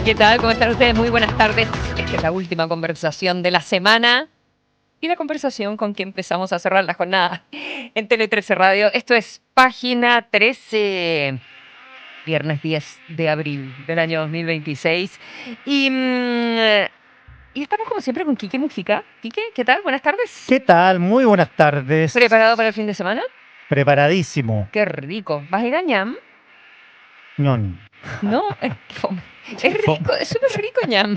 ¿Qué tal? ¿Cómo están ustedes? Muy buenas tardes. Esta es la última conversación de la semana y la conversación con que empezamos a cerrar la jornada en Tele 13 Radio. Esto es Página 13, viernes 10 de abril del año 2026. Y estamos como siempre con Quique Mújica. Quique, ¿qué tal? Buenas tardes. ¿Qué tal? Muy buenas tardes. ¿Preparado para el fin de semana? Preparadísimo. Qué rico. ¿Vas a ir a ñam? Ñon. No, es rico, es súper rico ñam.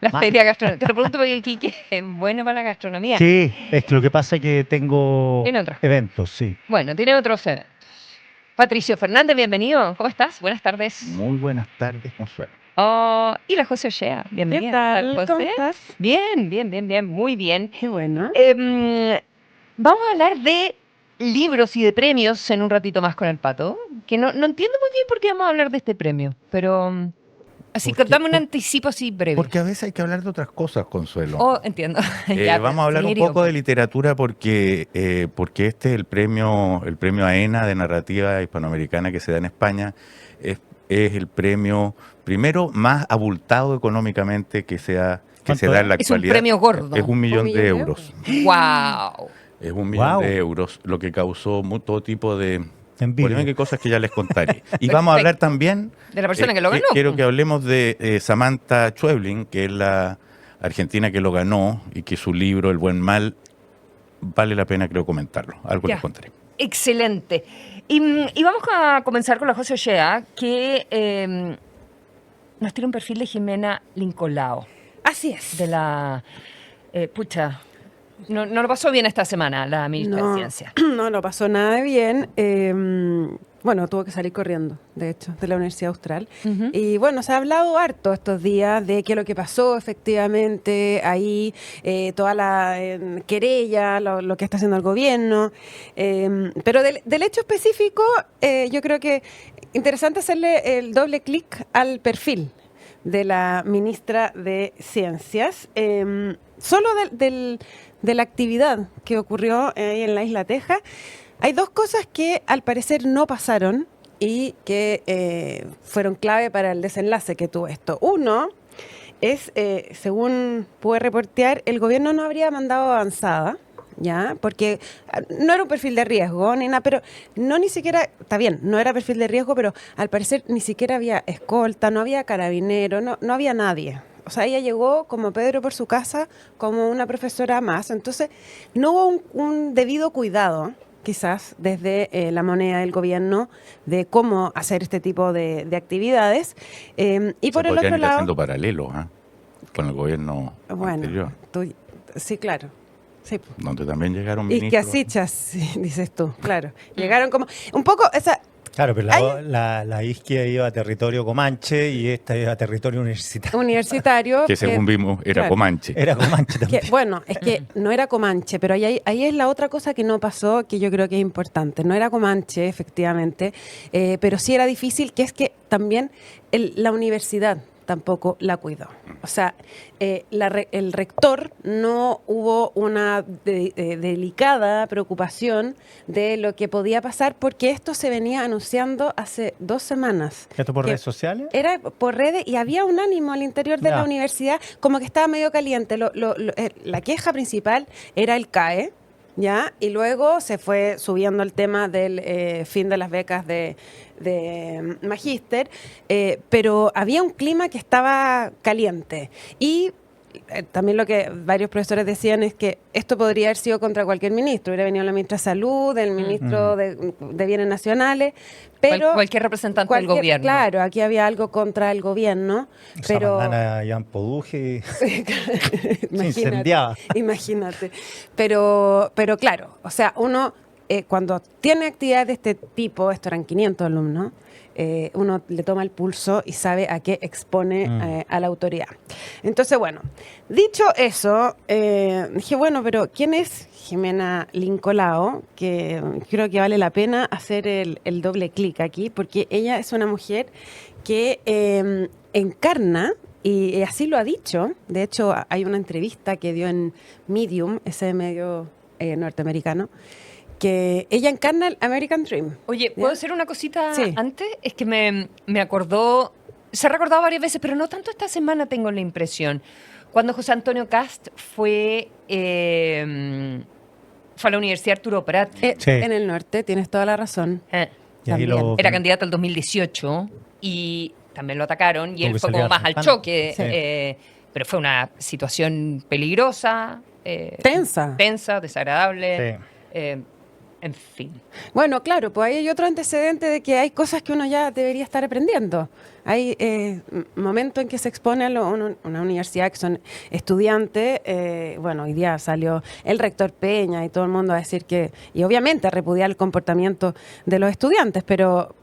La Ma- feria gastronómica. Te lo pregunto porque Quique es bueno para la gastronomía. Sí, es que lo que pasa es que tengo Tiene otro. eventos, sí. Bueno, tiene otros eventos. Patricio Fernández, bienvenido. ¿Cómo estás? Buenas tardes. Muy buenas tardes, Consuelo. Oh, y la José Ochea, ¿Qué bienvenida. tal? José. ¿Cómo estás? Bien, bien, bien, bien, muy bien. Qué bueno. Vamos a hablar de libros y de premios en un ratito más con el Pato, que no entiendo muy bien por qué vamos a hablar de este premio, pero así que ¿Por qué? dame un anticipo así breve. Porque a veces hay que hablar de otras cosas, Consuelo. Oh, entiendo. Ya, Vamos a hablar un serio, poco de literatura porque este es el premio AENA de narrativa hispanoamericana que se da en España. Es el premio primero más abultado económicamente que se da en la Es un actualidad. premio gordo. Es 1.000.000 millón de de euros. Wow. Es 1.000.000 Guau. de euros, lo que causó todo tipo de Envidia. polémica y cosas que ya les contaré. Y vamos a hablar también De la persona que lo ganó. Quiero que hablemos de Samantha Schweblin, que es la argentina que lo ganó y que su libro, El buen mal, vale la pena, creo, comentarlo. Algo Ya. les contaré. Excelente. Y vamos a comenzar con la José Ochea, que nos tiene un perfil de Jimena Lincolao, Así es. de la... pucha, no lo pasó bien esta semana la ministra de Ciencia. No lo pasó nada de bien. Bueno, tuvo que salir corriendo, de hecho, de la Universidad Austral. Ujú. Y bueno, se ha hablado harto estos días de qué es lo que pasó efectivamente ahí, toda la querella, lo que está haciendo el gobierno. Pero del hecho específico, yo creo que interesante hacerle el doble clic al perfil de la ministra de Ciencias. Solo de la actividad que ocurrió ahí en la Isla Teja, hay dos cosas que al parecer no pasaron y que fueron clave para el desenlace que tuvo esto. Uno es, según pude reportear, el gobierno no habría mandado avanzada, ¿ya? Porque no era un perfil de riesgo ni nada, pero no ni siquiera, está bien, no era perfil de riesgo, pero al parecer ni siquiera había escolta, no había carabinero, no había nadie. O sea, ella llegó como Pedro por su casa, como una profesora más. Entonces, no hubo un debido cuidado, quizás, desde la moneda del gobierno, de cómo hacer este tipo de actividades. Y por Se el podrían otro ir lado... haciendo paralelos con el gobierno anterior, Sí, claro. Sí. donde también llegaron Y ministros. que así, sí, dices tú, claro. Llegaron como... Un poco esa... Claro, pero la isquia iba a territorio comanche y esta iba a territorio universitario. Universitario... Que según vimos era claro. Comanche. Era comanche también. Bueno, es que no era Comanche, pero ahí es la otra cosa que no pasó, que yo creo que es importante. No era Comanche, efectivamente, pero sí era difícil, que es que también la universidad tampoco la cuidó. O sea, el rector no hubo una delicada preocupación de lo que podía pasar, porque esto se venía anunciando hace 2 semanas. ¿Esto por que redes sociales? Era por redes y había un ánimo al interior de Ya. la universidad, como que estaba medio caliente. La queja principal era el CAE, ¿ya? Y luego se fue subiendo el tema del fin de las becas de magíster, pero había un clima que estaba caliente. Y también lo que varios profesores decían es que esto podría haber sido contra cualquier ministro. Hubiera venido la ministra de Salud, el ministro de Bienes Nacionales, pero... Cualquier representante del gobierno. Claro, aquí había algo contra el gobierno, pero... Esa bandana Jan Poduje se Imagínate, incendiaba. imagínate. Pero claro, o sea, uno cuando tiene actividades de este tipo, esto eran 500 alumnos, uno le toma el pulso y sabe a qué expone a la autoridad. Entonces, bueno, dicho eso, dije, bueno, pero ¿quién es Jimena Lincolao? Que creo que vale la pena hacer el doble clic aquí, porque ella es una mujer que encarna, y así lo ha dicho. De hecho, hay una entrevista que dio en Medium, ese medio norteamericano, que ella encarna el American Dream. Oye, ¿puedo hacer una cosita Sí. antes? Es que me acordó se ha recordado varias veces, pero no tanto esta semana, tengo la impresión. Cuando José Antonio Cast fue a la Universidad Arturo Prat. Sí. En el norte, tienes toda la razón. Y ahí También. Era candidato al 2018 y también lo atacaron y Como él que fue salió como más al arrancando. choque. Sí. Pero fue una situación peligrosa. Tensa. Desagradable. Sí. En fin. Bueno, claro, pues ahí hay otro antecedente de que hay cosas que uno ya debería estar aprendiendo. Hay momentos en que se expone a una universidad que son estudiantes. Bueno, hoy día salió el rector Peña y todo el mundo a decir que, y obviamente a repudiar el comportamiento de los estudiantes, pero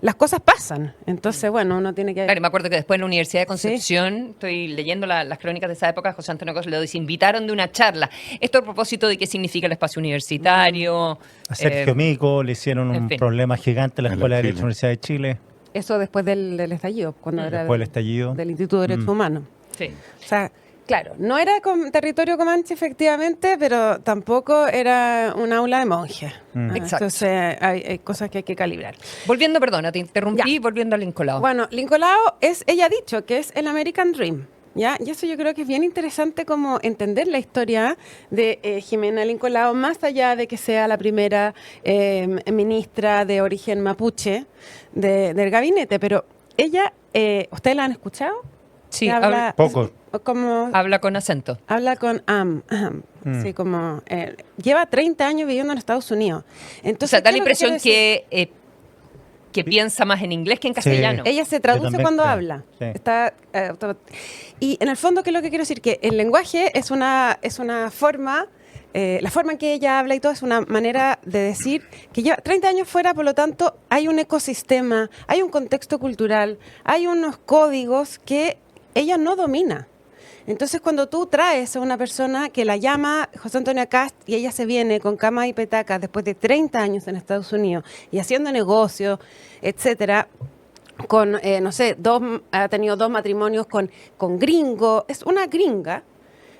las cosas pasan. Entonces, bueno, uno tiene que... Claro, y me acuerdo que después en la Universidad de Concepción, estoy leyendo las crónicas de esa época, José Antonio Cos lo desinvitaron de una charla. Esto a propósito de qué significa el espacio universitario. A Sergio Mico le hicieron en un fin. problema gigante en la En la Escuela de Chile. Derecho de la Universidad de Chile, Eso después del estallido, cuando era después del estallido. del Instituto de Derechos Humanos. Sí. O sea, claro, no era con territorio comanche efectivamente, pero tampoco era un aula de monjes. Exacto. Entonces hay cosas que hay que calibrar. Volviendo, perdona, te interrumpí, volviendo al Lincolao. Bueno, Lincolao ella ha dicho que es el American Dream. ¿Ya? Y eso yo creo que es bien interesante como entender la historia de Jimena Lincolao, más allá de que sea la primera ministra de origen mapuche del gabinete. Pero ella, ¿ustedes la han escuchado? Sí, Que habla Poco. como habla con acento. habla con sí, como lleva 30 años viviendo en Estados Unidos. O Entonces, sea, da ¿qué la es lo que impresión quiero decir? que piensa más en inglés que en castellano. Ella se Yo traduce también cuando creo, habla. sí. Está, y en el fondo, ¿qué es lo que quiero decir? Que el lenguaje es una forma, la forma en que ella habla y todo es una manera de decir que lleva 30 años fuera, por lo tanto, hay un ecosistema, hay un contexto cultural, hay unos códigos que ella no domina. Entonces, cuando tú traes a una persona que la llama José Antonio Cast y ella se viene con cama y petacas después de 30 años en Estados Unidos y haciendo negocios, etcétera, con, no sé, ha tenido 2 matrimonios con gringos, es una gringa.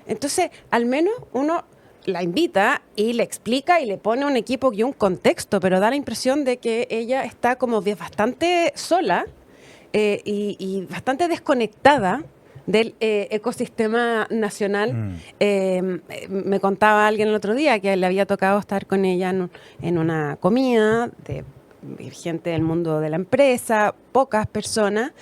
Entonces, al menos uno la invita y le explica y le pone un equipo y un contexto, pero da la impresión de que ella está como bastante sola y bastante desconectada del ecosistema nacional. Me contaba alguien el otro día que le había tocado estar con ella en una comida de gente del mundo de la empresa, pocas personas,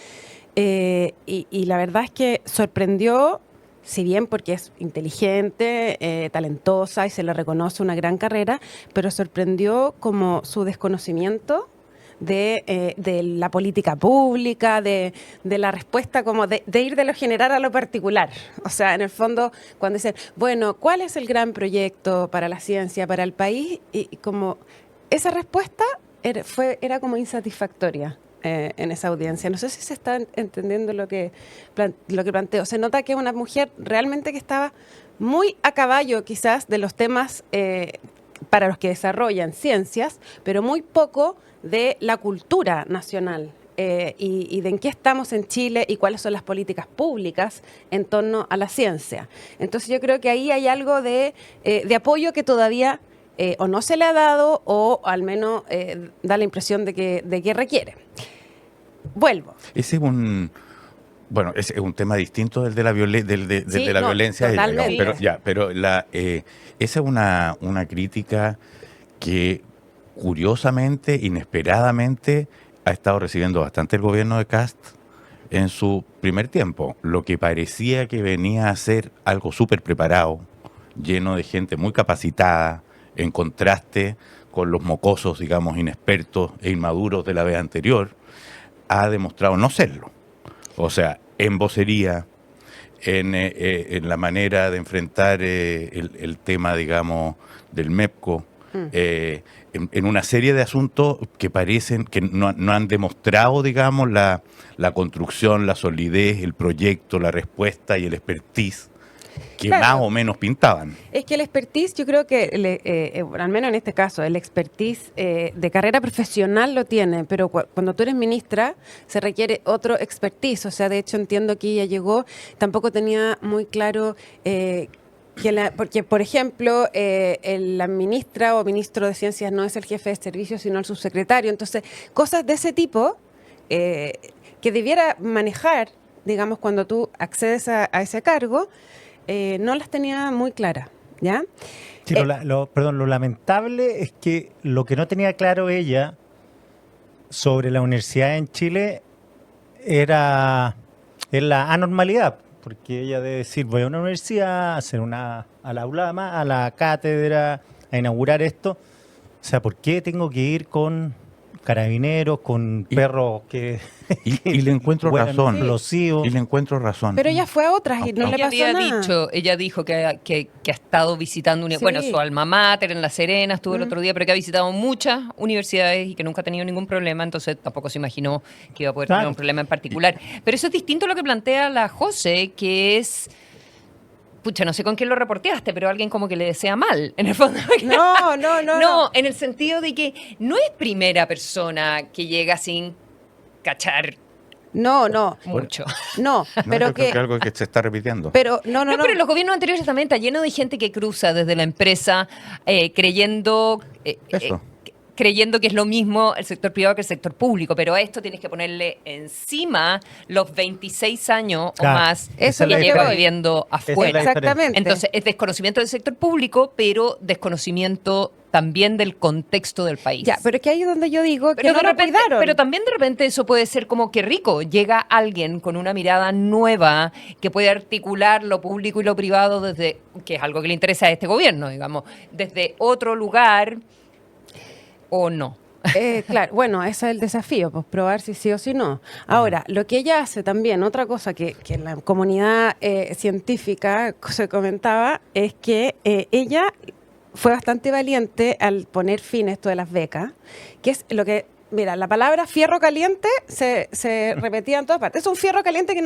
y la verdad es que sorprendió, si bien porque es inteligente, talentosa y se le reconoce una gran carrera, pero sorprendió como su desconocimiento de la política pública, de la respuesta, como de ir de lo general a lo particular. O sea, en el fondo, cuando dicen, bueno, ¿cuál es el gran proyecto para la ciencia, para el país? Y como esa respuesta era como insatisfactoria en esa audiencia. No sé si se está entendiendo lo que planteo. Se nota que es una mujer realmente que estaba muy a caballo quizás de los temas para los que desarrollan ciencias, pero muy poco de la cultura nacional y de en qué estamos en Chile y cuáles son las políticas públicas en torno a la ciencia. Entonces yo creo que ahí hay algo de apoyo que todavía o no se le ha dado o al menos da la impresión de que requiere. Vuelvo. Ese es un... Bueno, ese es un tema distinto del de la, Sí, de la no, violencia, digamos, totalmente. pero esa es una crítica que curiosamente, inesperadamente, ha estado recibiendo bastante el gobierno de Cast en su primer tiempo. Lo que parecía que venía a ser algo súper preparado, lleno de gente muy capacitada, en contraste con los mocosos, digamos, inexpertos e inmaduros de la vez anterior, ha demostrado no serlo. O sea, en vocería, en la manera de enfrentar el tema, digamos, del MEPCO, en una serie de asuntos que parecen que no han demostrado, digamos, la construcción, la solidez, el proyecto, la respuesta y el expertise que Claro. más o menos pintaban. Es que el expertise, yo creo que, al menos en este caso, el expertise de carrera profesional lo tiene, pero cuando tú eres ministra se requiere otro expertise. O sea, de hecho entiendo que ella llegó, tampoco tenía muy claro porque, por ejemplo, la ministra o ministro de Ciencias no es el jefe de servicio, sino el subsecretario. Entonces, cosas de ese tipo que debiera manejar, digamos, cuando tú accedes a ese cargo, no las tenía muy claras, ¿ya? Sí, lo lamentable es que lo que no tenía claro ella sobre la universidad en Chile es la anormalidad, porque ella debe decir, voy a una universidad, a hacer al aula, a la cátedra, a inaugurar esto. O sea, ¿por qué tengo que ir con carabineros, con perros que Y le encuentro huelan razón. explosivos? Y le encuentro razón. Pero ella fue a otras y no le Ella pasó había nada. dicho, ella dijo que ha estado visitando, Sí. bueno, su alma mater en La Serena, estuvo el otro día, pero que ha visitado muchas universidades y que nunca ha tenido ningún problema, entonces tampoco se imaginó que iba a poder tener Claro. un problema en particular. Pero eso es distinto a lo que plantea la José, que es... Pucha, no sé con quién lo reporteaste, pero alguien como que le desea mal, en el fondo. No. No, en el sentido de que no es primera persona que llega sin cachar No. mucho. No, No, pero yo creo que... que algo que se está repitiendo. Pero no. No, pero en los gobiernos anteriores también está lleno de gente que cruza desde la empresa creyendo Eso. creyendo que es lo mismo el sector privado que el sector público, pero a esto tienes que ponerle encima los 26 años Claro, o más eso que es lo que lleva voy. viviendo Esa es la afuera. Exactamente. Entonces, es desconocimiento del sector público, pero desconocimiento también del contexto del país. Ya, pero es que ahí es donde yo digo que no de lo repente, cuidaron. pero también de repente eso puede ser como que rico. Llega alguien con una mirada nueva que puede articular lo público y lo privado desde, que es algo que le interesa a este gobierno, digamos, desde otro lugar o no. Claro, bueno, ese es el desafío, pues probar si sí o si no. Ahora, lo que ella hace también, otra cosa que en la comunidad científica se comentaba, es que ella fue bastante valiente al poner fin a esto de las becas, que es lo que, mira, la palabra fierro caliente se repetía en todas partes. Es un fierro caliente que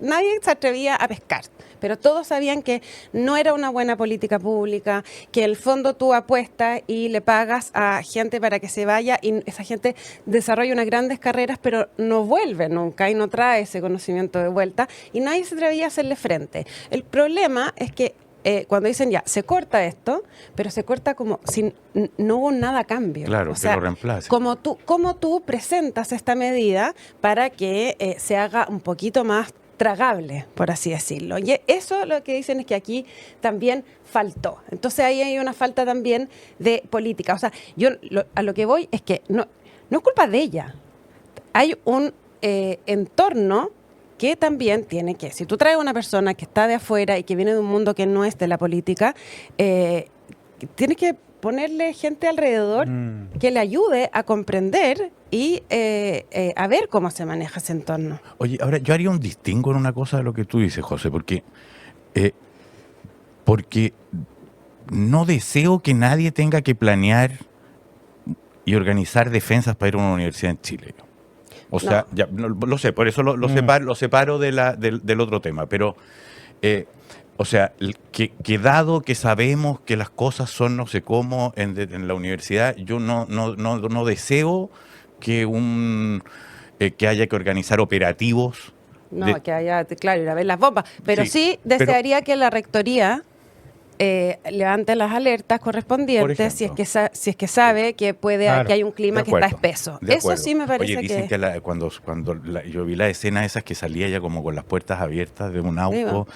nadie se atrevía a pescar, pero todos sabían que no era una buena política pública, que en el fondo tú apuestas y le pagas a gente para que se vaya y esa gente desarrolla unas grandes carreras, pero no vuelve nunca y no trae ese conocimiento de vuelta y nadie se atrevía a hacerle frente. El problema es que cuando dicen ya, se corta esto, pero se corta como si no hubo nada a cambio. Claro, O que sea, lo reemplace. ¿cómo tú presentas esta medida para que se haga un poquito más tragable, por así decirlo? Y eso lo que dicen es que aquí también faltó. Entonces ahí hay una falta también de política. O sea, yo a lo que voy es que no es culpa de ella. Hay un entorno que también tiene que, si tú traes a una persona que está de afuera y que viene de un mundo que no es de la política, tienes que ponerle gente alrededor que le ayude a comprender y a ver cómo se maneja ese entorno. Oye, ahora yo haría un distingo en una cosa de lo que tú dices, José, porque no deseo que nadie tenga que planear y organizar defensas para ir a una universidad en Chile. O sea, ya, lo sé, por eso lo separo del otro tema, pero, o sea, que dado que sabemos que las cosas son no sé cómo en la universidad, yo no deseo que que haya que organizar operativos. No, que haya, claro, ir a ver las bombas. Pero sí desearía que la rectoría levante las alertas correspondientes si es que sabe que puede que hay un clima que está espeso. Eso sí me parece. Oye, dicen que cuando yo vi la escena esas que salía ella como con las puertas abiertas de un auto,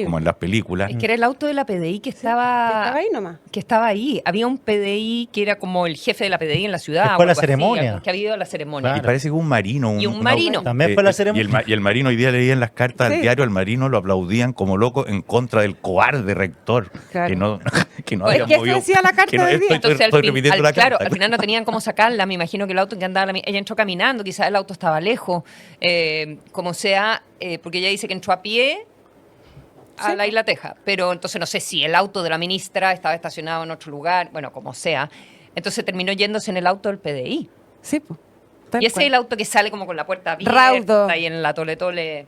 como en las películas. Es que era el auto de la PDI que estaba ahí nomás. Que estaba ahí. Había un PDI que era como el jefe de la PDI en la ciudad. Después o la algo así, ceremonia. que ha habido la ceremonia. Claro. Y parece que un marino. Un marino. También fue la ceremonia. Y el marino hoy día leía en las cartas Sí. al diario, al marino lo aplaudían como loco en contra del cobarde rector. Claro. Que no Es había que eso movido. decía la carta que no- del día. estoy Entonces, repitiendo la claro, carta. al final no tenían cómo sacarla. Me imagino que el auto en que andaba, ella entró caminando, quizás el auto estaba lejos, como sea, porque ella dice que entró a pie a la Isla Teja. Pero entonces no sé si el auto de la ministra estaba estacionado en otro lugar, bueno, como sea. Entonces terminó yéndose en el auto del PDI. Sí, pues. Y ese es el auto que sale como con la puerta abierta Raudo. y en la tole-tole.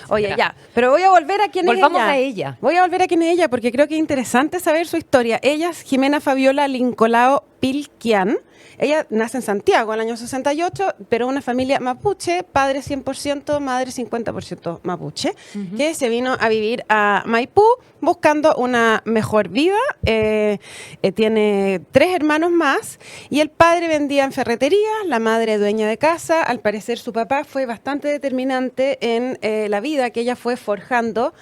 Oye, etcétera. ya, pero voy a volver a quién Volvamos es ella. a ella. Voy a volver a quién es ella porque creo que es interesante saber su historia. Ella es Jimena Fabiola Lincolao Pilquian. Ella nace en Santiago en el año 68, pero una familia mapuche, padre 100%, madre 50% mapuche, que se vino a vivir a Maipú buscando una mejor vida. Tiene 3 hermanos más y el padre vendía en ferretería, la madre dueña de casa. Al parecer su papá fue bastante determinante en la vida que ella fue forjando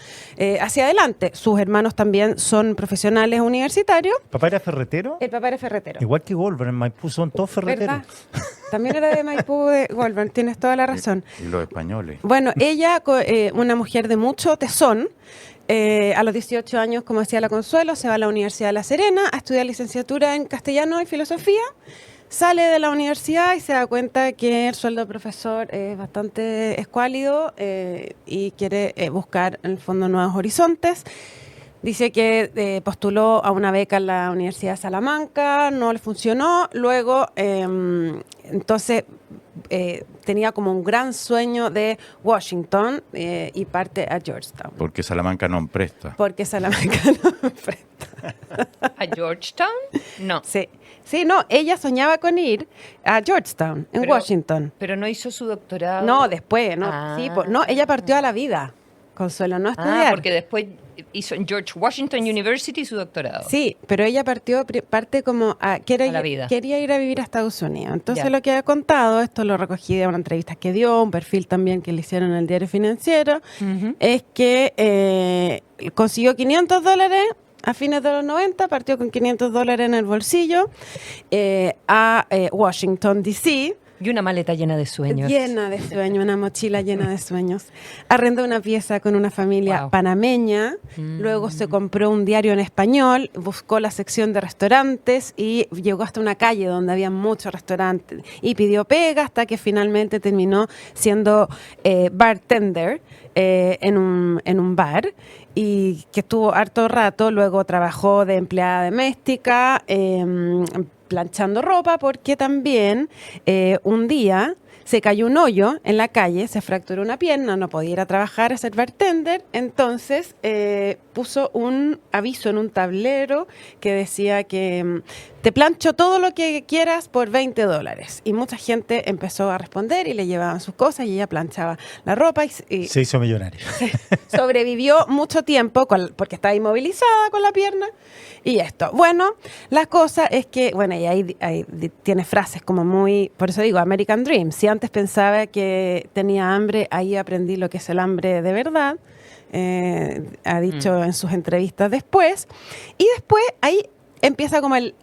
hacia adelante. Sus hermanos también son profesionales universitarios. ¿Papá era ferretero? El papá era ferretero. Igual que Goldberg, en Maipú son todos ferreteros. ¿Verdad? También era de Maipú de Goldberg, tienes toda la razón. Y los españoles. Bueno, ella, una mujer de mucho tesón, a los 18 años, como decía la Consuelo, se va a la Universidad de La Serena a estudiar licenciatura en castellano y filosofía. Sale de la universidad y se da cuenta que el sueldo de profesor es bastante escuálido y quiere buscar en el fondo nuevos horizontes. Dice que postuló a una beca en la Universidad de Salamanca, no le funcionó. Luego, entonces, tenía como un gran sueño de Washington y parte a Georgetown. Porque Salamanca no presta. Porque Salamanca no presta. ¿A Georgetown? No. Sí. Sí, no, ella soñaba con ir a Georgetown, en Pero- Washington. Pero no hizo su doctorado. No, después, no. Ah. Sí, no, ella partió a la vida, Consuelo, no a estudiar. Ah, porque después hizo en George Washington University su doctorado. Sí, pero ella parte como A la vida. quería ir a vivir a Estados Unidos. Entonces Ya. lo que ha contado, esto lo recogí de una entrevista que dio, un perfil también que le hicieron en el Diario Financiero, Ujú. es que consiguió $500 a fines de los 90, partió con $500 en el bolsillo a Washington, D.C., Y una maleta llena de sueños. llena de sueños, una mochila llena de sueños. Arrendó una pieza con una familia Wow. panameña, luego se compró un diario en español, buscó la sección de restaurantes y llegó hasta una calle donde había muchos restaurantes y pidió pega hasta que finalmente terminó siendo bartender en un bar y que estuvo harto rato. Luego trabajó de empleada doméstica, planchando ropa, porque también un día se cayó un hoyo en la calle, se fracturó una pierna, no podía ir a trabajar a ser bartender, entonces puso un aviso en un tablero que decía que te plancho todo lo que quieras por $20. Y mucha gente empezó a responder y le llevaban sus cosas y ella planchaba la ropa y Se hizo millonario. sobrevivió mucho tiempo porque estaba inmovilizada con la pierna y esto. Bueno, la cosa es que, bueno, y ahí tiene frases como muy, por eso digo, American Dream. Si antes pensaba que tenía hambre, ahí aprendí lo que es el hambre de verdad. Ha dicho en sus entrevistas después. Y después ahí empieza como el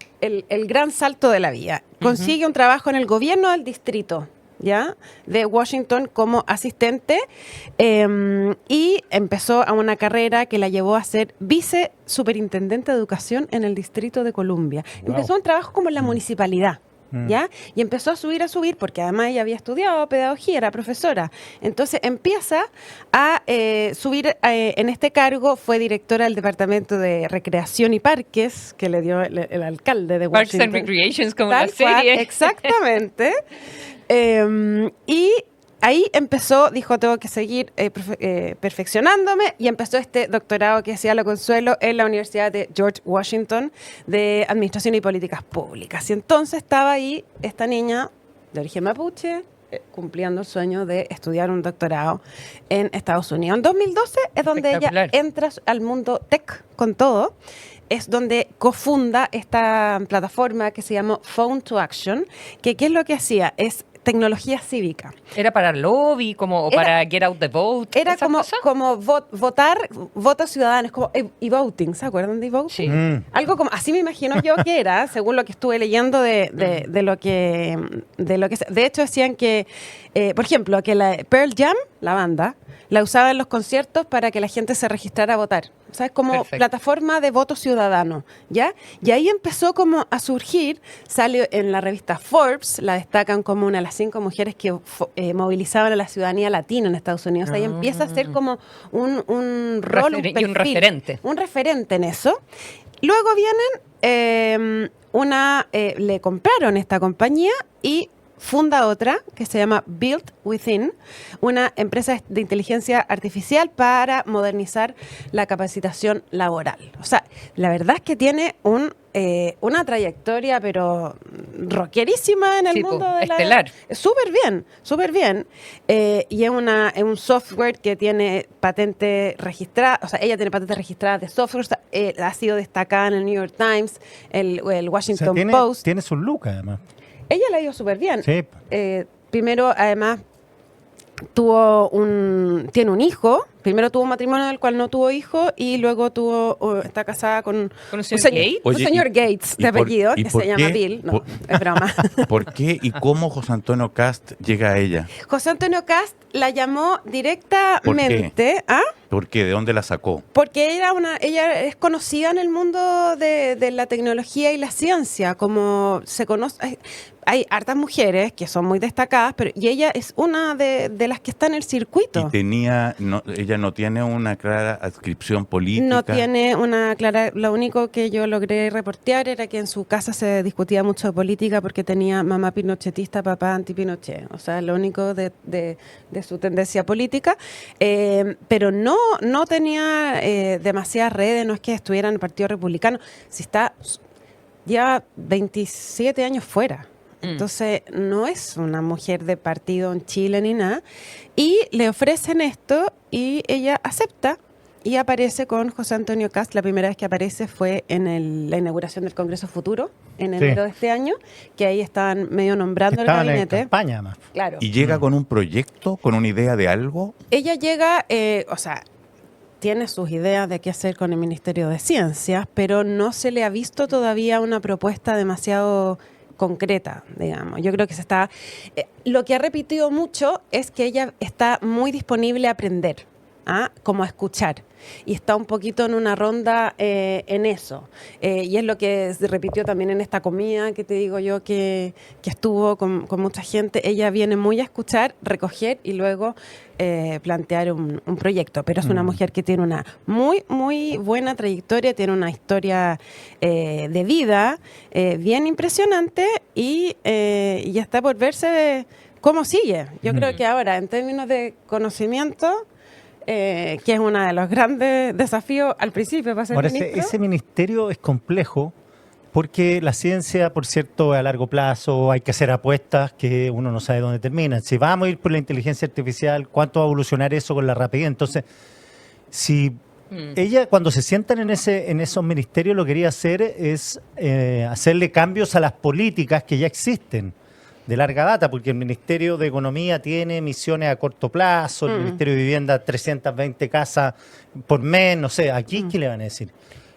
gran salto de la vida. Consigue un trabajo en el gobierno del distrito, ¿ya? De Washington como asistente y empezó a una carrera que la llevó a ser vice superintendente de educación en el Distrito de Columbia. Wow. Empezó un trabajo como en la municipalidad. ¿Ya? Y empezó a subir, porque además ella había estudiado pedagogía, era profesora. Entonces empieza a subir en este cargo, fue directora del Departamento de Recreación y Parques, que le dio el alcalde de Parks Washington. and Recreations, como Tal la serie. cual, exactamente. Y ahí empezó, dijo, tengo que seguir perfeccionándome, y empezó este doctorado que hacía la Consuelo en la Universidad de George Washington de Administración y Políticas Públicas. Y entonces estaba ahí esta niña de origen mapuche, cumpliendo el sueño de estudiar un doctorado en Estados Unidos. En 2012 es donde ella Espectacular. entra al mundo tech con todo. Es donde cofunda esta plataforma que se llamó Phone to Action, que ¿qué es lo que hacía? Es tecnología cívica. Era para lobby, como o Era- para get out the vote. Era ¿esas cosas? como votar, votos ciudadanos, como e-voting, ¿se acuerdan de e-voting? Sí. Algo como, así me imagino yo que era, según lo que estuve leyendo de lo que de hecho decían que, por ejemplo, que la Pearl Jam, la banda, la usaba en los conciertos para que la gente se registrara a votar. O sea, es como Perfecto. plataforma de voto ciudadano, ¿ya? Y ahí empezó como a surgir, salió en la revista Forbes, la destacan como una de las 5 mujeres que movilizaban a la ciudadanía latina en Estados Unidos. Ahí empieza a ser como un rol, un Y un perfil, referente. un referente en eso. Luego vienen le compraron esta compañía y funda otra que se llama Build Within, una empresa de inteligencia artificial para modernizar la capacitación laboral. O sea, la verdad es que tiene una trayectoria, pero rockerísima en el Sí, mundo po, de estelar. Súper bien, súper bien. Y es un software que tiene patente registrada, o sea, ella tiene patente registrada de software, ha sido destacada en el New York Times, el O sea, Washington tiene, Post. tiene sus lucas, además. Ella le ha ido súper bien. Sí. Primero, además, tiene un hijo. Primero tuvo un matrimonio del cual no tuvo hijo y luego está casada con ¿Con un señor Gates? un Oye, señor y- Gates y de por- apellido, y que por se llama qué- Bill. No, por- es broma. ¿Por qué y cómo José Antonio Cast llega a ella? José Antonio Cast la llamó directamente. ¿Ah? ¿Por qué? ¿De dónde la sacó? Porque ella es conocida en el mundo de la tecnología y la ciencia, como se conoce. Hay hartas mujeres que son muy destacadas, y ella es una de las que está en el Y circuito. ella no tiene una clara adscripción política. No tiene una clara. Lo único que yo logré reportear era que en su casa se discutía mucho de política porque tenía mamá pinochetista, papá anti-Pinochet. O sea, lo único de su tendencia política. Pero no tenía demasiadas redes, no es que estuviera en el Partido Republicano. Si está ya 27 años fuera. Entonces, no es una mujer de partido en Chile ni nada. Y le ofrecen esto y ella acepta y aparece con José Antonio Cast. La primera vez que aparece fue en la inauguración del Congreso Futuro, en enero de este año, que ahí estaban medio nombrando el Estaban en gabinete. campaña, además. Claro. Y llega con un proyecto, con una idea de algo. Ella llega, o sea, tiene sus ideas de qué hacer con el Ministerio de Ciencias, pero no se le ha visto todavía una propuesta demasiado concreta, digamos. Yo creo que lo que ha repetido mucho es que ella está muy disponible a aprender, como a escuchar. Y está un poquito en una ronda en eso. Y es lo que se repitió también en esta comida que te digo yo que estuvo con mucha gente. Ella viene muy a escuchar, recoger y luego plantear un proyecto. Pero es una mujer que tiene una muy, muy buena trayectoria, tiene una historia de vida bien impresionante y ya está por verse cómo sigue. Yo creo que ahora, en términos de conocimiento, que es uno de los grandes desafíos al principio para ser Ahora, ministro. ese ministerio es complejo porque la ciencia, por cierto, a largo plazo hay que hacer apuestas que uno no sabe dónde terminan. Si vamos a ir por la inteligencia artificial, ¿cuánto va a evolucionar eso con la rapidez? Entonces, si ella cuando se sientan en esos ministerios lo que quería hacer es hacerle cambios a las políticas que ya existen de larga data, porque el Ministerio de Economía tiene misiones a corto plazo, el Ministerio de Vivienda 320 casas por mes, no sé, aquí ¿qué le van a decir?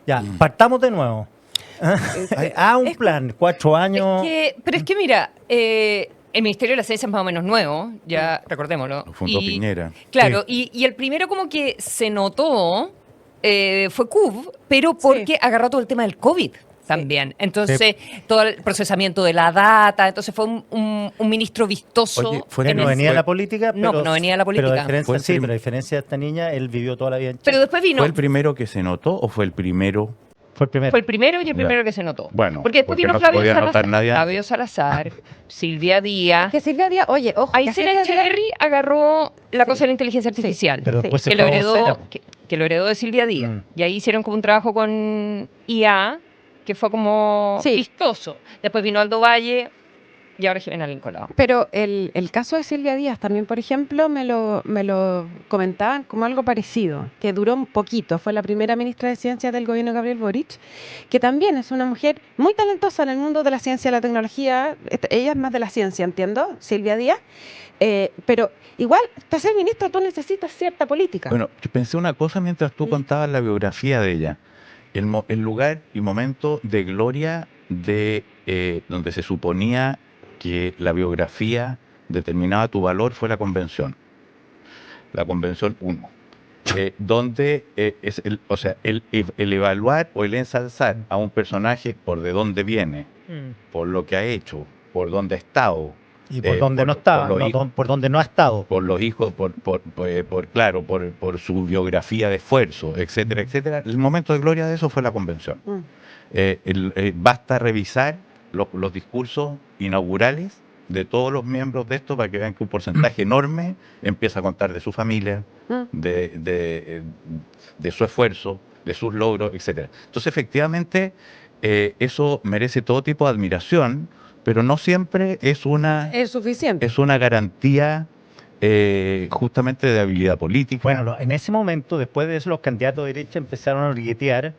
Ya, partamos de nuevo. Un plan, 4 años. Pero es que mira, el Ministerio de la Ciencia es más o menos nuevo, ya recordémoslo. Lo fundó Piñera. Claro, y el primero como que se notó fue CUB, pero porque agarró todo el tema del COVID. También. Entonces, todo el procesamiento de la data, entonces fue un ministro vistoso. Oye, fue Él no venía de la política, No, pero, no venía de la política. Pero a diferencia, Fue el sí, prim- pero a diferencia de esta niña, él vivió toda la vida en Chile. Pero después vino. ¿Fue el primero que se notó o fue el primero? Fue el primero. Fue el primero y el Ya. primero que se notó. Bueno, porque después porque vino no se Flavio podía Salazar. notar nadie antes. Flavio Salazar, Silvia Díaz. Que Silvia Díaz, oye, ojo. Ahí Cera Echeverry agarró la cosa de la inteligencia artificial. Pero después se que lo fue a heredó, vocera. que lo heredó de Silvia Díaz. Mm. Y ahí hicieron como un trabajo con IA, que fue como Sí. vistoso. Después vino Aldo Valle y ahora Jimena Lincolao. Pero el caso de Silvia Díaz también, por ejemplo, me lo comentaban como algo parecido, que duró un poquito. Fue la primera ministra de Ciencias del gobierno de Gabriel Boric, que también es una mujer muy talentosa en el mundo de la ciencia y la tecnología. Ella es más de la ciencia, entiendo, Silvia Díaz. Pero igual, para ser ministro tú necesitas cierta política. Bueno, yo pensé una cosa mientras tú contabas la biografía de ella. El lugar y momento de gloria donde se suponía que la biografía determinaba tu valor fue la convención. La convención 1. Donde el evaluar o el ensalzar a un personaje por de dónde viene, por lo que ha hecho, por dónde ha estado, Y por donde no estaba, por los hijos. por donde no ha estado. por los hijos, por su biografía de esfuerzo, etcétera, etcétera. El momento de gloria de eso fue la convención. Basta revisar los discursos inaugurales de todos los miembros de esto para que vean que un porcentaje enorme empieza a contar de su familia, de su esfuerzo, de sus logros, etcétera. Entonces, efectivamente, eso merece todo tipo de admiración, pero no siempre es Es suficiente. una garantía justamente de habilidad política. Bueno, en ese momento, después de eso, los candidatos de derecha empezaron a rilletear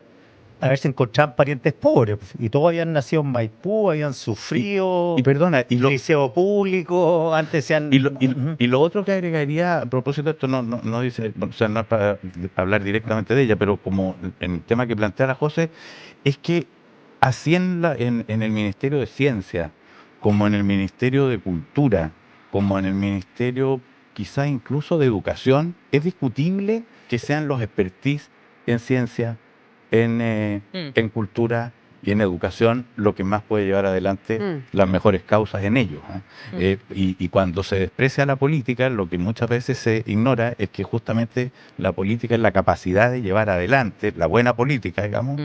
a ver si encontraban parientes pobres. Y todos habían nacido en Maipú, habían sufrido, y perdona, liceo público, antes sean... y lo otro que agregaría a propósito de esto, no dice, o sea, no es para hablar directamente de ella, pero como en el tema que plantea la José, es que así en el Ministerio de Ciencia, como en el Ministerio de Cultura, como en el Ministerio quizá incluso de Educación, es discutible que sean los expertise en ciencia, en cultura y en educación lo que más puede llevar adelante las mejores causas en ello. Y cuando se desprecia la política, lo que muchas veces se ignora es que justamente la política es la capacidad de llevar adelante la buena política, digamos,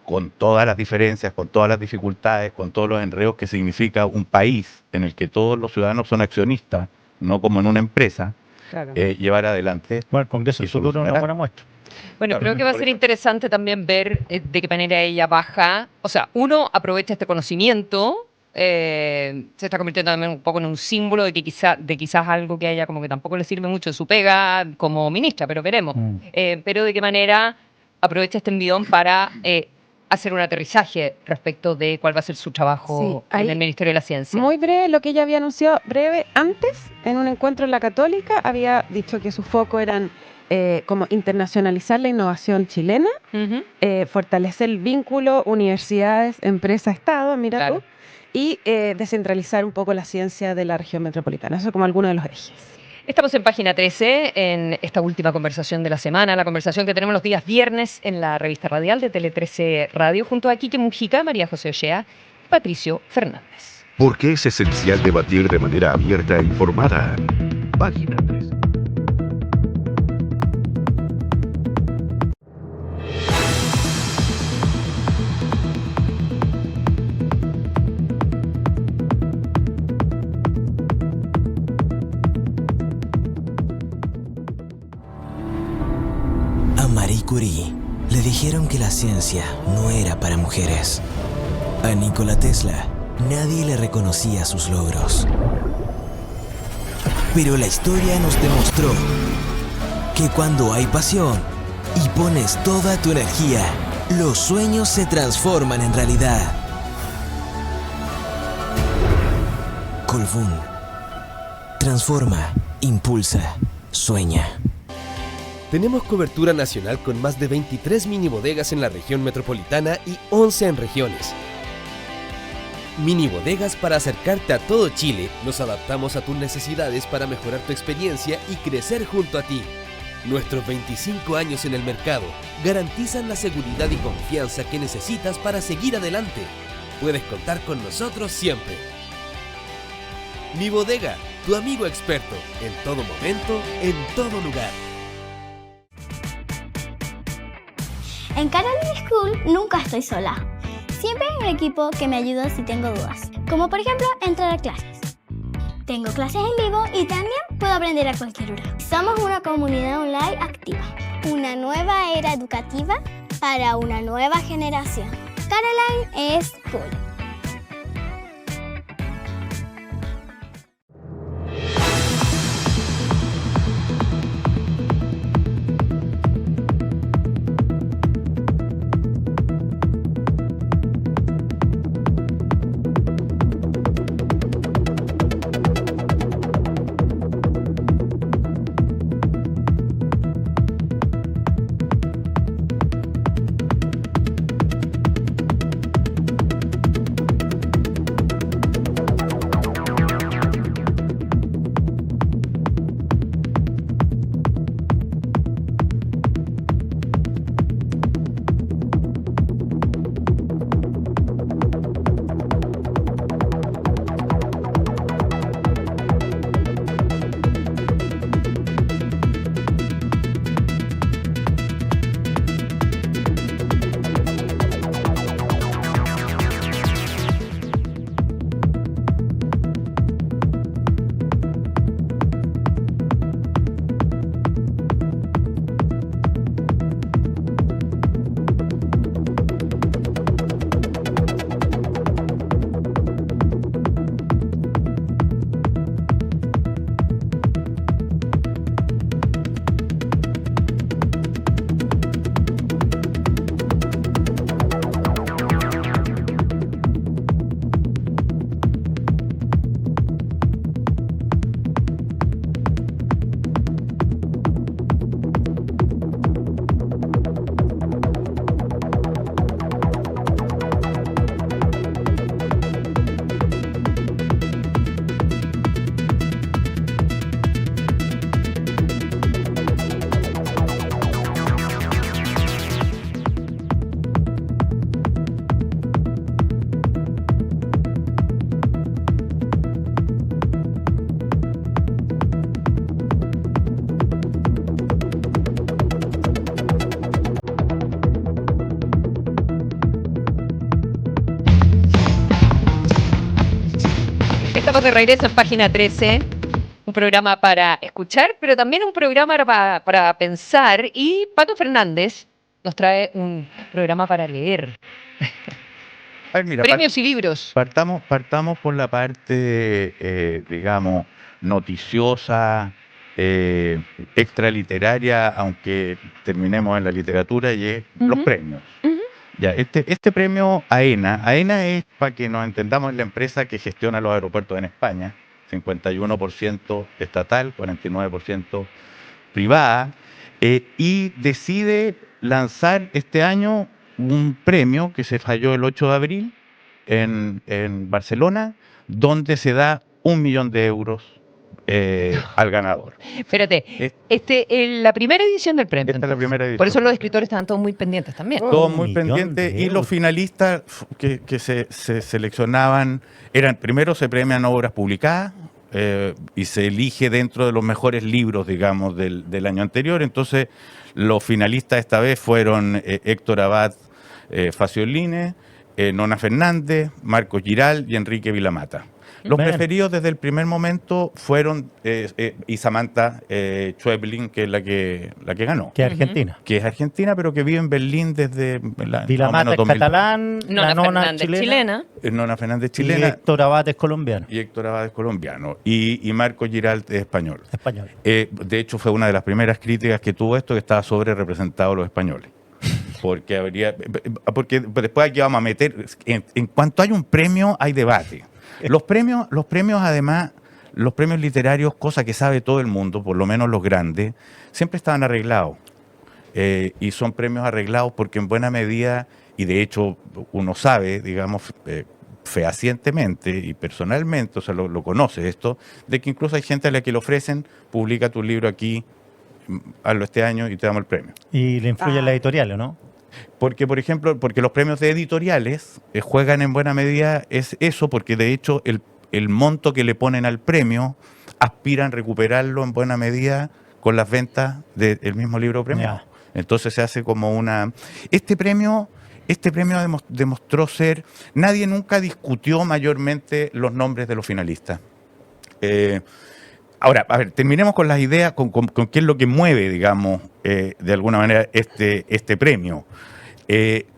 con todas las diferencias, con todas las dificultades, con todos los enredos que significa un país en el que todos los ciudadanos son accionistas, no como en una empresa, Claro. llevar adelante. Bueno, el Congreso y del Futuro es una solucionar. buena muestra. Bueno, Claro, creo que va a por ser eso. interesante también ver de qué manera ella baja. O sea, uno aprovecha este conocimiento, se está convirtiendo también un poco en un símbolo de que quizás algo que a ella como que tampoco le sirve mucho de su pega como ministra, pero veremos. Pero de qué manera aprovecha este envión para hacer un aterrizaje respecto de cuál va a ser su trabajo Sí, ahí- en el Ministerio de la Ciencia. Muy breve, lo que ella había anunciado breve antes, en un encuentro en la Católica, había dicho que su foco eran como internacionalizar la innovación chilena, Ujú. fortalecer el vínculo universidades, empresa, Estado, mira Claro. tú, y descentralizar un poco la ciencia de la región metropolitana. Eso como alguno de los ejes. Estamos en página 13, en esta última conversación de la semana, la conversación que tenemos los días viernes en la revista radial de Tele 13 Radio, junto a Quique Mujica, María José Ochea y Patricio Fernández. Porque es esencial debatir de manera abierta e informada. Página 3. A Marie Curie le dijeron que la ciencia no era para mujeres. A Nikola Tesla nadie le reconocía sus logros. Pero la historia nos demostró que cuando hay pasión y pones toda tu energía, los sueños se transforman en realidad. Colbún. Transforma, impulsa, sueña. Tenemos cobertura nacional con más de 23 mini bodegas en la región metropolitana y 11 en regiones. Mini bodegas para acercarte a todo Chile. Nos adaptamos a tus necesidades para mejorar tu experiencia y crecer junto a ti. Nuestros 25 años en el mercado garantizan la seguridad y confianza que necesitas para seguir adelante. Puedes contar con nosotros siempre. Mi bodega, tu amigo experto, en todo momento, en todo lugar. En Caroline School nunca estoy sola. Siempre hay un equipo que me ayuda si tengo dudas, como por ejemplo entrar a clases. Tengo clases en vivo y también puedo aprender a cualquier hora. Somos una comunidad online activa, una nueva era educativa para una nueva generación. Caroline es cool. Estamos de regreso en Página 13, un programa para escuchar, pero también un programa para pensar. Y Pato Fernández nos trae un programa para leer. A ver, mira, Premios y libros. partamos por la parte, digamos, noticiosa, extraliteraria, aunque terminemos en la literatura, y es los Ujú. premios. Ujú. Ya, este premio AENA es, para que nos entendamos, la empresa que gestiona los aeropuertos en España, 51% estatal, 49% privada, y decide lanzar este año un premio que se falló el 8 de abril en Barcelona, donde se da 1 millón de euros al ganador. Espérate, Es- la primera edición del premio. Esta es la primera edición. Por eso los escritores estaban todos muy pendientes también. Todos Un muy millón pendientes, de y los euros. finalistas que se seleccionaban primero se premian obras publicadas, y se elige dentro de los mejores libros, digamos, del año anterior. Entonces, los finalistas esta vez fueron Héctor Abad Facioline, Nona Fernández, Marcos Giral y Enrique Vilamata. Los Bueno. preferidos desde el primer momento fueron y Samantha Schweblin, que es la que ganó, Que es Argentina. que es argentina, pero que vive en Berlín desde más o Vilamata menos es 2000. catalán, Nona la nona Fernández, chilena, chilena. Nona Fernández y chilena Héctor Abad es colombiano, y Héctor Abad es colombiano, y Marco Giralt es español. español. De hecho, fue una de las primeras críticas que tuvo esto, que estaba sobre representados los españoles. Porque después aquí vamos a meter, en cuanto hay un premio, hay debate. Los premios además, los premios literarios, cosa que sabe todo el mundo, por lo menos los grandes, siempre estaban arreglados. Y son premios arreglados porque en buena medida, y de hecho uno sabe, digamos, fehacientemente y personalmente, o sea, lo conoce esto, de que incluso hay gente a la que le ofrecen, publica tu libro aquí, hazlo este año y te damos el premio. Y le influye en la editorial, ¿o no? Porque, por ejemplo, porque los premios de editoriales juegan en buena medida es eso, porque de hecho el monto que le ponen al premio aspiran recuperarlo en buena medida con las ventas del mismo libro premiado. Ya. Entonces se hace como una... Este premio demostró ser... Nadie nunca discutió mayormente los nombres de los finalistas. Ahora, a ver, terminemos con las ideas, con qué es lo que mueve, digamos, de alguna manera este premio.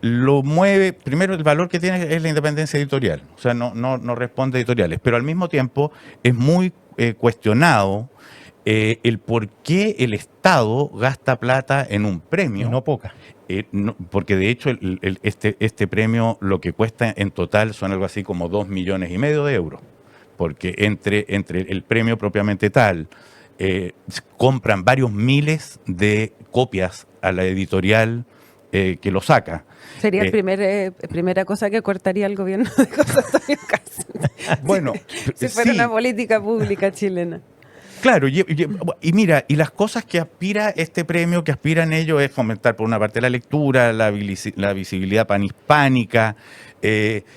Lo mueve, primero, el valor que tiene es la independencia editorial, o sea, no responde a editoriales, pero al mismo tiempo es muy cuestionado el por qué el Estado gasta plata en un premio. Y no poca. Porque de hecho este premio lo que cuesta en total son algo así como 2,5 millones de euros. Porque entre el premio propiamente tal, compran varios miles de copias a la editorial que lo saca. Sería la primera cosa que cortaría el gobierno de José Antonio Cast. Bueno, Si fuera sí, una política pública chilena. claro, y mira, y las cosas que aspira este premio, que aspiran ellos, es fomentar por una parte la lectura, la visibilidad panhispánica,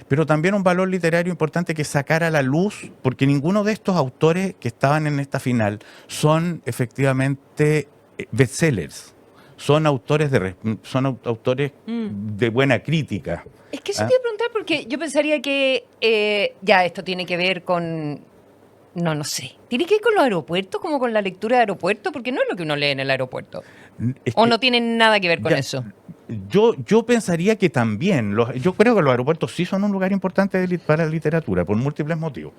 pero también un valor literario importante que es sacar a la luz, porque ninguno de estos autores que estaban en esta final son efectivamente bestsellers. Son autores de buena crítica. Es que eso te iba a preguntar porque yo pensaría que ya esto tiene que ver con... No sé. ¿Tiene que ver con los aeropuertos, como con la lectura de aeropuertos? Porque no es lo que uno lee en el aeropuerto. Es ¿O que- no tiene nada que ver con Ya, eso? Yo pensaría que también, yo creo que los aeropuertos sí son un lugar importante para la literatura, por múltiples motivos.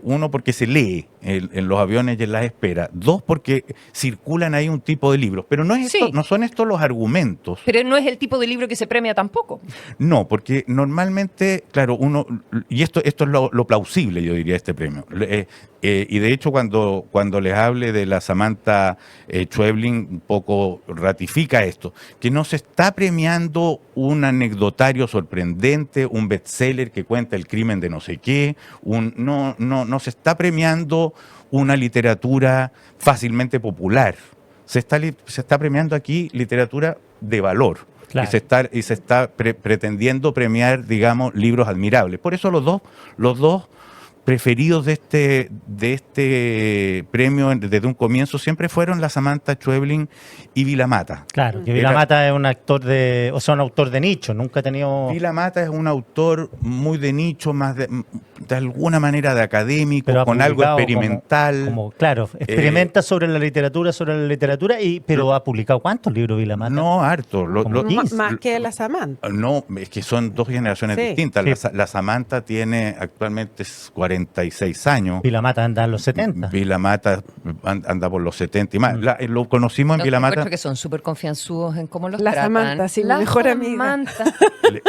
Uno, porque se lee en los aviones y en las esperas. Dos, porque circulan ahí un tipo de libros. Pero Sí. no son estos los argumentos. Pero no es el tipo de libro que se premia tampoco. No, porque normalmente, claro, y esto es lo plausible, yo diría, este premio. Y de hecho, cuando les hable de la Samantha Schweblin, un poco ratifica esto, que no se está premiando un anecdotario sorprendente, un bestseller que cuenta el crimen de no sé qué, no se está premiando una literatura fácilmente popular. Se está premiando aquí literatura de valor. Claro. Y se está pretendiendo premiar, digamos, libros admirables. Por eso los dos preferidos de este premio desde un comienzo siempre fueron la Samantha Schweblin y Vila Mata. Claro, que Vila Mata es un autor un autor de nicho, nunca ha tenido... Vila Mata es un autor muy de nicho, más de alguna manera de académico, pero con algo publicado experimental. Claro, experimenta sobre la literatura, pero ha publicado ¿cuántos libros Vila Mata? No, harto. Como 15. Más que la Samantha. No, es que son dos generaciones Sí. distintas. Sí. La Samantha tiene actualmente 46 años. Vila Mata anda en los 70. Vila Mata anda por los 70 y más. Lo conocimos en No, Vila Mata. encuentro que son súper confianzudos en cómo los La tratan. Samantha, sí, mi La mejor amiga. Samantha.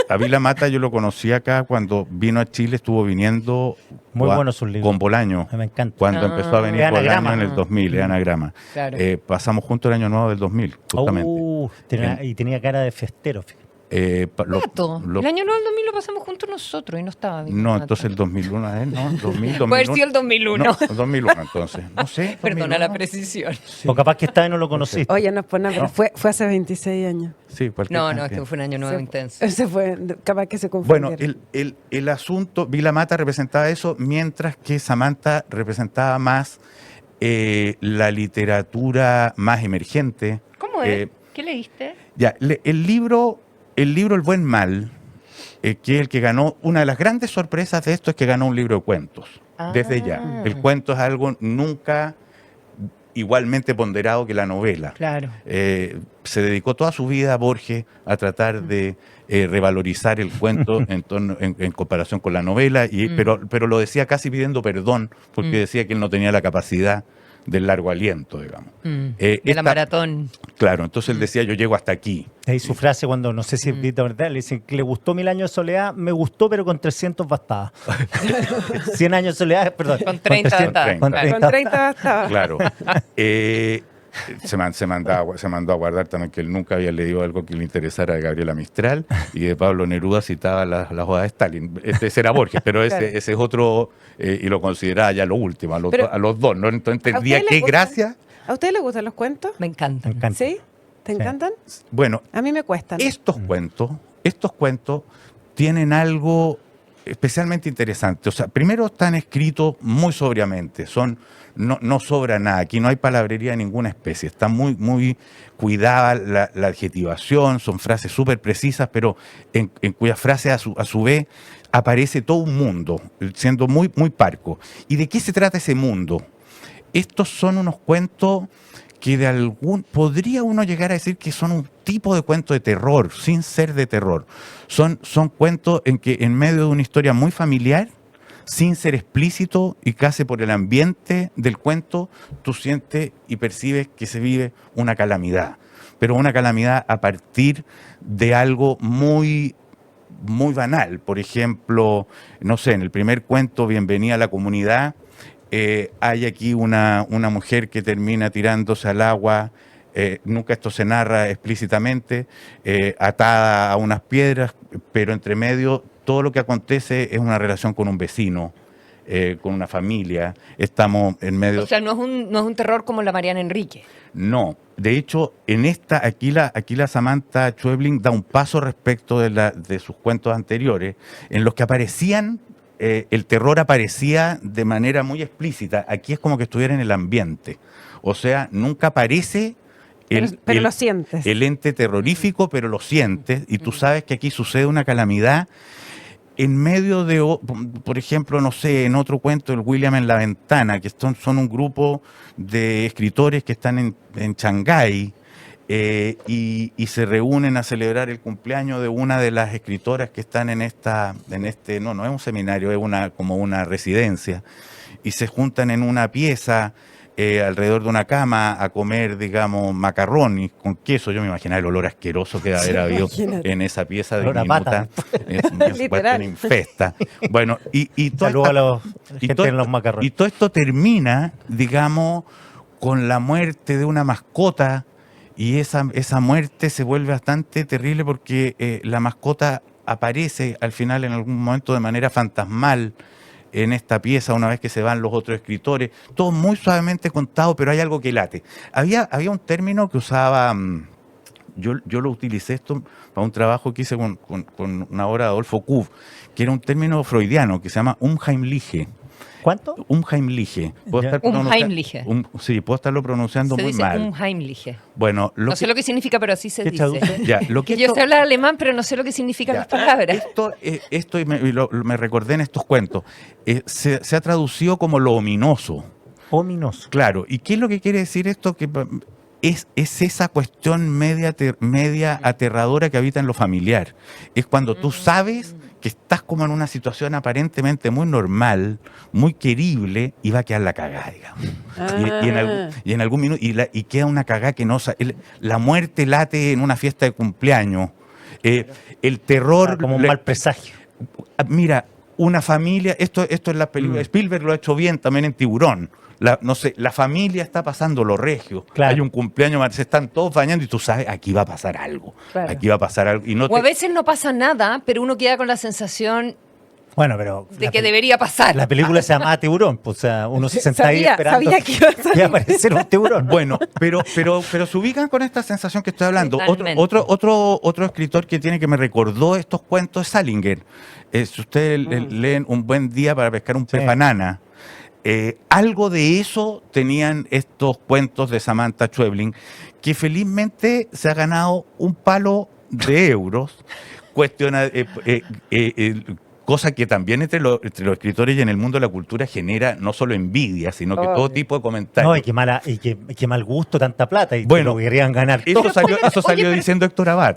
A Vila Mata yo lo conocí acá cuando vino a Chile, estuvo viniendo Muy buenos sus libros. con Bolaño. Me encanta. Cuando Ah. empezó a venir De Bolaño Anagrama. en el 2000, de Anagrama. Claro. Pasamos juntos el año nuevo del 2000, justamente. Y tenía cara de festero. fíjate. Rato. El año nuevo del 2000 lo pasamos juntos nosotros y no estaba Vila No, Mata. entonces el 2001 es, ¿no? 2000, Puede haber sido el 2001. No, 2001 entonces. No sé. Perdona 2001. la precisión. O capaz que estaba y no lo conociste. Oye, no, pues nada, pero fue hace 26 años. Sí, cualquier No, es cantidad. que fue un año nuevo Se- intenso. Ese fue, capaz que se Bueno, confundieron. el asunto, Vila Mata representaba eso, mientras que Samantha representaba más la literatura más emergente. ¿Cómo es? ¿Qué leíste? Ya, el libro El Buen Mal, que es el que ganó, una de las grandes sorpresas de esto es que ganó un libro de cuentos, desde ya. Ah. El cuento es algo nunca igualmente ponderado que la novela. Claro. Se dedicó toda su vida a Borges a tratar de revalorizar el cuento en comparación con la novela, pero lo decía casi pidiendo perdón, porque decía que él no tenía la capacidad del largo aliento, digamos. De la maratón. Claro, entonces él decía, yo llego hasta aquí. Ahí su frase cuando, no sé si es verdad, le dicen que le gustó 1000 años de soledad, me gustó, pero con 300 bastaba. 100 años de soledad, perdón. Con 30 bastaba. Con Claro. 30 Con 30 bastaba. Claro. Se mandó a guardar también que él nunca había leído algo que le interesara de Gabriela Mistral, y de Pablo Neruda citaba las odas de Stalin. Ese era Borges, pero ese es otro, y lo consideraba ya lo último, a los dos, ¿no? Entonces entendía ustedes qué les gustan? gracia. ¿A ustedes les gustan los cuentos? Me encanta. Me encanta. ¿Sí? ¿Te Sí. encantan? Bueno, A mí me cuestan. estos cuentos tienen algo especialmente interesante. O sea, primero están escritos muy sobriamente, no sobra nada, aquí no hay palabrería de ninguna especie, está muy, muy cuidada la adjetivación, son frases súper precisas, pero en cuyas frases a su vez aparece todo un mundo, siendo muy, muy parco. ¿Y de qué se trata ese mundo? Estos son unos cuentos que podría uno llegar a decir que son un tipo de cuento de terror, sin ser de terror. Son cuentos en que en medio de una historia muy familiar, sin ser explícito y casi por el ambiente del cuento, tú sientes y percibes que se vive una calamidad. Pero una calamidad a partir de algo muy, muy banal. Por ejemplo, no sé, en el primer cuento, Bienvenida a la comunidad, hay aquí una mujer que termina tirándose al agua, nunca esto se narra explícitamente, atada a unas piedras, pero entre medio todo lo que acontece es una relación con un vecino, con una familia. Estamos en medio... O sea, no es un terror como la Mariana Enrique. No, de hecho, aquí la Samantha Schweblin da un paso respecto de sus cuentos anteriores, en los que aparecían, el terror aparecía de manera muy explícita. Aquí es como que estuviera en el ambiente. O sea, nunca aparece Pero lo sientes. el ente terrorífico, pero lo sientes, y tú sabes que aquí sucede una calamidad en medio de, por ejemplo, no sé, en otro cuento, el William en la ventana, que son un grupo de escritores que están en Shanghái, y se reúnen a celebrar el cumpleaños de una de las escritoras que están no es un seminario, es como una residencia, y se juntan en una pieza alrededor de una cama a comer, digamos, macarrones con queso. Yo me imaginaba el olor asqueroso que debe haber habido imagínate. en esa pieza de Olor a minuta. Es Literal. una infesta. Bueno, y toda Saludos a los y gente todo en los esto- macarrones. y todo esto termina, digamos, con la muerte de una mascota, y esa muerte se vuelve bastante terrible porque la mascota aparece al final en algún momento de manera fantasmal en esta pieza una vez que se van los otros escritores. Todo muy suavemente contado, pero hay algo que late. Había un término que usaba... Yo lo utilicé esto para un trabajo que hice con una obra de Adolfo Kuh, que era un término freudiano que se llama Unheimliche. ¿Cuánto? Unheimliche. Puedo Ya. estar pronuncia- Unheimliche. Sí, puedo estarlo pronunciando Se muy dice mal. Unheimliche. Bueno, No sé lo que significa, pero así se ¿Qué dice. traduce? ya, lo Que que yo esto- sé hablar alemán, pero no sé lo que significan ya, las palabras. Esto y me recordé en estos cuentos. Se ha traducido como lo ominoso. Ominoso. Claro, ¿y qué es lo que quiere decir esto? Que es esa cuestión media aterradora que habita en lo familiar. Es cuando tú sabes que estás como en una situación aparentemente muy normal, muy querible, y va a quedar la cagada, digamos. Y en algún minuto, y queda una cagada que no... La muerte late en una fiesta de cumpleaños. El terror... Como un mal presagio. Mira, una familia, esto es la película, Spielberg lo ha hecho bien también en Tiburón. No sé, la familia está pasando lo regio. Claro. Hay un cumpleaños, se están todos bañando y tú sabes, aquí va a pasar algo. Claro. Aquí va a pasar algo. Y no O a te- veces no pasa nada, pero uno queda con la sensación Bueno, pero de que debería pasar. la película se llama Tiburón, pues, o sea, uno se senta ahí Sabía- esperando sabía que iba a salir. que apareciera un tiburón. Bueno, pero se ubican con esta sensación que estoy hablando. Totalmente. Otro escritor que me recordó estos cuentos es Salinger. Si ustedes leen Un buen día para pescar un pez Sí. banana, algo de eso tenían estos cuentos de Samantha Schweblin, que felizmente se ha ganado un palo de euros. Cosa que también entre los escritores y en el mundo de la cultura genera no solo envidia, sino que todo tipo de comentarios. No, qué mal gusto tanta plata. Y Bueno, lo querían ganar Eso todo. salió diciendo Héctor Abad.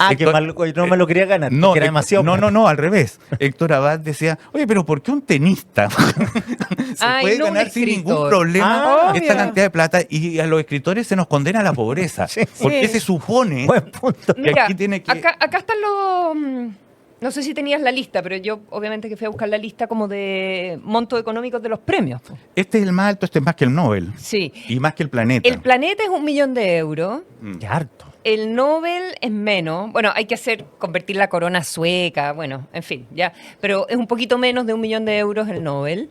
Qué Héctor- mal, no me lo quería ganar, No, porque era demasiado. no, plata. no, al revés. Héctor Abad decía, oye, pero ¿por qué un tenista se Ay, puede no un ganar sin ningún escritor? problema Obvio. esta cantidad de plata y a los escritores se nos condena a la pobreza? Porque Sí. se supone Buen punto. que Mira, aquí tiene que... acá están los... No sé si tenías la lista, pero yo obviamente que fui a buscar la lista como de montos económicos de los premios. Po. Este es el más alto, este es más que el Nobel Sí. y más que el planeta. El planeta es 1 millón de euros. Qué harto. El Nobel es menos. Bueno, hay que convertir la corona sueca. Bueno, en fin, ya. Pero es un poquito menos de 1 millón de euros el Nobel.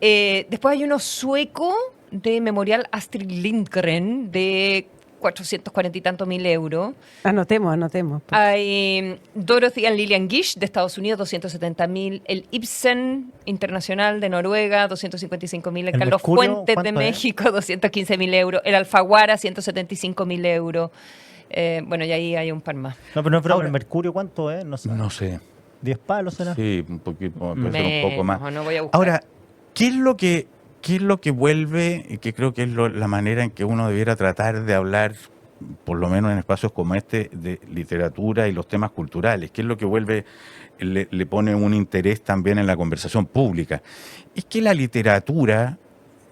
Después hay uno sueco de Memorial Astrid Lindgren de 440 y tantos mil euros. Anotemos. pues. Hay Dorothy and Lillian Gish de Estados Unidos, 270.000. El Ibsen Internacional de Noruega, 255.000. El ¿El Carlos Mercurio Fuentes de cuánto es? México, 215.000 euros. El Alfaguara, 175.000 euros. Bueno, y ahí hay un par más. No, pero no, pero Ahora- el mercurio, ¿cuánto es? No sé. No sé. 10 palos será. Sí, un poquito, puede ser un poco más. No voy a buscar. Ahora, ¿qué es lo que vuelve, y que creo que es la manera en que uno debiera tratar de hablar, por lo menos en espacios como este, de literatura y los temas culturales? ¿Qué es lo que vuelve, le pone un interés también en la conversación pública? Es que la literatura,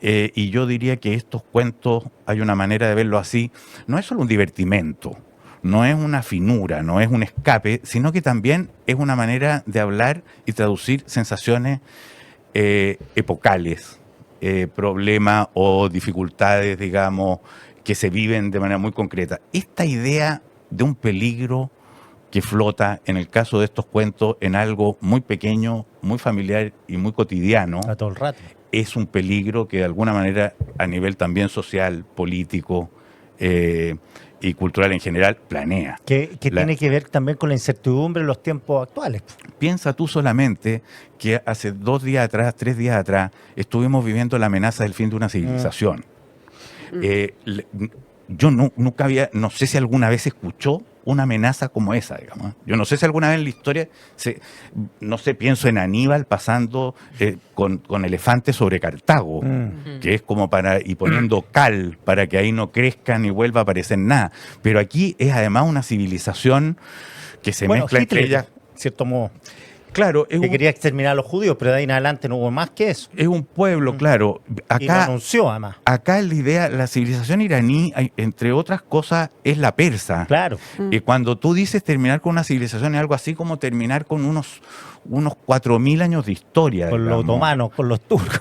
y yo diría que estos cuentos, hay una manera de verlo así, no es solo un divertimento, no es una finura, no es un escape, sino que también es una manera de hablar y traducir sensaciones epocales, problemas o dificultades, digamos, que se viven de manera muy concreta. Esta idea de un peligro que flota, en el caso de estos cuentos, en algo muy pequeño, muy familiar y muy cotidiano, A todo el rato. es un peligro que de alguna manera a nivel también social, político y cultural en general planea. Que tiene que ver también con la incertidumbre en los tiempos actuales. Piensa tú solamente que hace 2 días atrás, 3 días atrás, estuvimos viviendo la amenaza del fin de una civilización. Yo nunca había, no sé si alguna vez escuchó una amenaza como esa, digamos. Yo no sé si alguna vez en la historia, no sé, pienso en Aníbal pasando con elefantes sobre Cartago, que es como y poniendo cal para que ahí no crezca ni vuelva a aparecer nada. Pero aquí es además una civilización que se mezcla entre Hitler, ellas. en cierto modo, Claro, es que quería exterminar a los judíos, pero de ahí en adelante no hubo más que eso. es un pueblo, claro. Y lo Acá, anunció además. acá la idea, la civilización iraní, entre otras cosas, es la persa. Claro. Y cuando tú dices terminar con una civilización es algo así como terminar con unos 4.000 años de historia. Con los digamos. otomanos, con los turcos.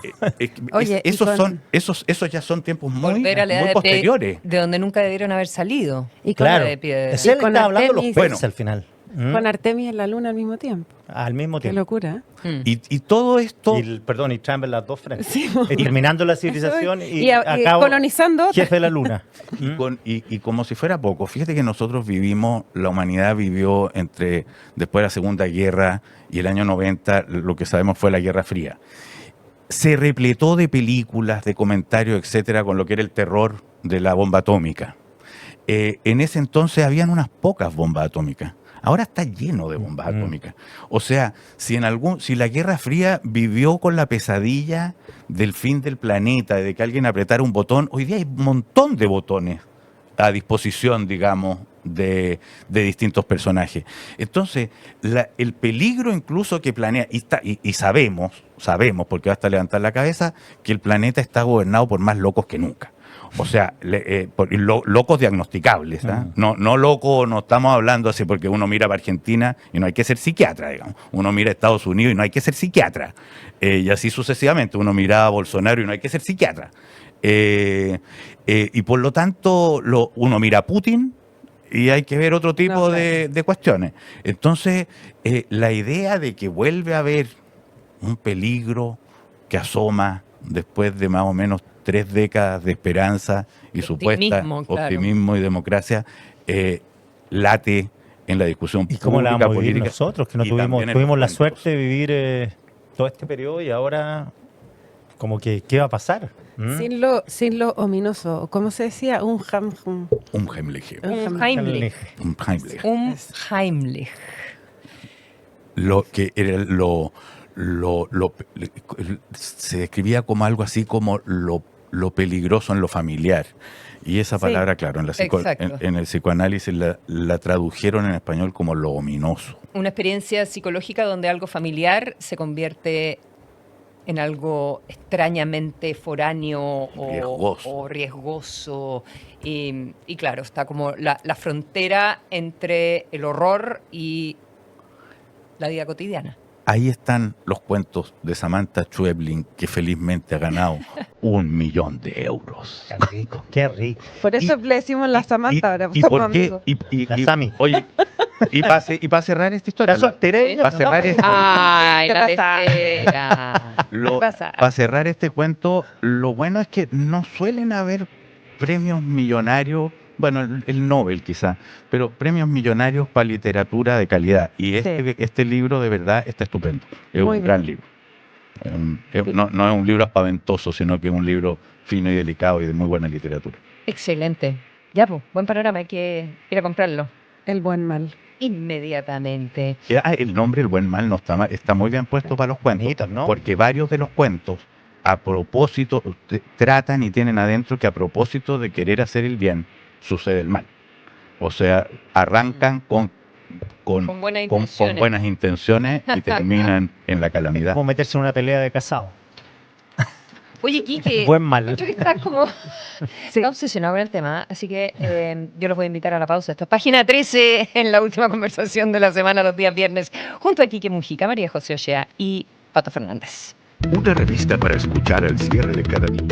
Oye, y esos ya son tiempos muy, Volver a la edad muy de posteriores. de donde nunca debieron haber salido. Y con, Claro. de piedra. Es él con está hablando de los Artemis- persas Bueno. al final. con Artemis en la luna al mismo tiempo. Al mismo Qué tiempo. locura. Y todo esto... Perdón, y Trump en las dos frentes. Sí. Terminando la civilización y, Y acabo colonizando otra. jefe de la luna. Y como si fuera poco, fíjate que nosotros la humanidad vivió después de la Segunda Guerra y el año 90, lo que sabemos fue la Guerra Fría. se repletó de películas, de comentarios, etcétera, con lo que era el terror de la bomba atómica. En ese entonces habían unas pocas bombas atómicas. Ahora está lleno de bombas atómicas. O sea, si la Guerra Fría vivió con la pesadilla del fin del planeta, de que alguien apretara un botón, hoy día hay un montón de botones a disposición, digamos, de distintos personajes. Entonces, el peligro incluso que planea, y sabemos, porque basta levantar la cabeza, que el planeta está gobernado por más locos que nunca. O sea, locos diagnosticables. ¿Eh? No locos, no estamos hablando así porque uno mira para Argentina y no hay que ser psiquiatra, digamos. Uno mira a Estados Unidos y no hay que ser psiquiatra. Y así sucesivamente. Uno mira a Bolsonaro y no hay que ser psiquiatra. Y por lo tanto, uno mira a Putin y hay que ver otro tipo de cuestiones. Entonces, la idea de que vuelve a haber un peligro que asoma después de más o menos 3 décadas de esperanza y supuesta optimismo y democracia, late en la discusión pública. ¿Y cómo la vamos a vivir política, nosotros, que no tuvimos la suerte de vivir todo este periodo y ahora como que qué va a pasar? Sin lo ominoso, ¿cómo se decía? Un Heimlich. Lo que era se describía como algo así como lo peligroso en lo familiar. Y esa palabra, claro, en el psicoanálisis la tradujeron en español como lo ominoso. Una experiencia psicológica donde algo familiar se convierte en algo extrañamente foráneo o riesgoso. Y claro, está como la frontera entre el horror y la vida cotidiana. Ahí están los cuentos de Samantha Schweblin, que felizmente ha ganado 1 millón de euros. Qué rico, qué rico. Por eso le decimos la Samantha ahora. ¿Y por qué? La Sami. Oye, y para cerrar esta historia. Para cerrar ¡Ay, la tercera! Para cerrar este cuento, lo bueno es que no suelen haber premios millonarios. Bueno, el Nobel quizá, pero premios millonarios para literatura de calidad. Y este libro de verdad está estupendo. Es un gran libro. No es un libro espaventoso, sino que es un libro fino y delicado y de muy buena literatura. Excelente. Ya, pues, buen panorama, hay que ir a comprarlo. El buen mal. Inmediatamente. El nombre El buen mal no está muy bien puesto para los cuentos, ¿no? Porque varios de los cuentos, a propósito, tratan y tienen adentro que a propósito de querer hacer el bien, sucede el mal. O sea, arrancan con buenas intenciones y terminan en la calamidad. Como meterse en una pelea de casado. Oye, Quique, buen mal. Yo que estás como está obsesionado con el tema, así que yo los voy a invitar a la pausa. Esto es Página 13 en la última conversación de la semana, los días viernes, junto a Quique Mujica, María José Ochea y Pato Fernández. Una revista para escuchar al cierre de cada día.